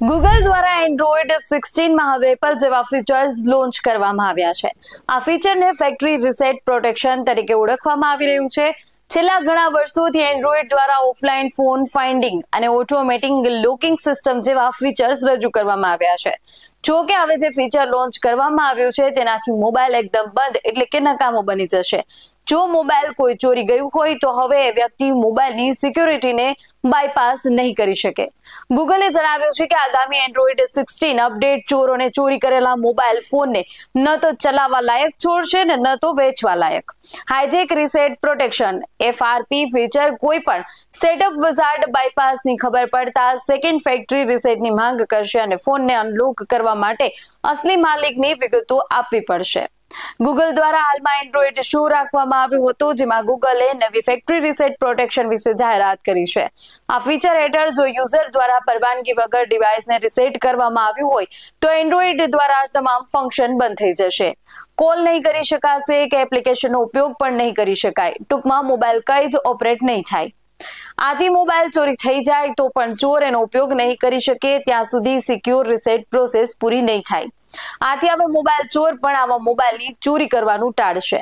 Google દ્વારા Android 16માં હવે Apple જેવા ફીચર્સ લોન્ચ કરવામાં આવ્યા છે. આ ફીચરને ફેક્ટરી રીસેટ પ્રોટેક્શન તરીકે ઓળખવામાં આવી રહ્યું છે. છેલ્લા ઘણા વર્ષોથી એન્ડ્રોઈડ દ્વારા ઓફલાઈન ફોન ફાઇન્ડિંગ અને ઓટોમેટિક લોકિંગ સિસ્ટમ જેવા ફીચર્સ રજૂ કરવામાં આવ્યા છે. જો કે હવે જે ફીચર લોન્ચ કરવામાં આવ્યું છે તેનાથી મોબાઈલ એકદમ બંધ એટલે કે નકામો બની જશે. જો મોબાઈલ કોઈ ચોરી ગયું હોય તો હવે એ વ્યક્તિ મોબાઈલની સિક્યોરિટીને બાયપાસ નહીં કરી શકે. ગૂગલે જણાવ્યું છે કે આગામી એન્ડ્રોઈડ 16 અપડેટ ચોરોને ચોરી કરેલા મોબાઈલ ફોનને ન તો ચલાવવા લાયક છોડશે ને ન તો વેચવા લાયક. Hijack reset protection FRP feature કોઈ પણ સેટઅપ વિઝાર્ડ બાયપાસની ખબર પડતા સેકન્ડ ફેક્ટરી રીસેટની માંગ કરશે અને ફોનને અનલોક કરવા માટે અસલી માલિકની વિગતો આપવી પડશે. ગૂગલ દ્વારા હાલમાં એન્ડ્રોઈડ શો રાખવામાં આવ્યો હતો, જેમાં ગૂગલે નવી ફેક્ટરી રીસેટ પ્રોટેક્શન વિશે જાહેરાત કરી છે. આ ફીચર હેઠળ જો યુઝર દ્વારા પરવાનગી વગર ડિવાઇસને રીસેટ કરવામાં આવ્યું હોય તો એન્ડ્રોઈડ દ્વારા તમામ ફંક્શન બંધ થઈ જશે. કોલ નહીં કરી શકાશે કે એપ્લિકેશનનો ઉપયોગ પણ નહીં કરી શકાય. ટૂંકમાં મોબાઈલ કંઈ જ ઓપરેટ નહીં થાય. આથી મોબાઈલ ચોરી થઈ જાય તો પણ ચોર એનો ઉપયોગ નહીં કરી શકે ત્યાં સુધી સિક્યોર રીસેટ પ્રોસેસ પૂરી નહીં થાય. આથી હવે મોબાઈલ ચોર પણ આવા મોબાઈલની ચોરી કરવાનું ટાળશે.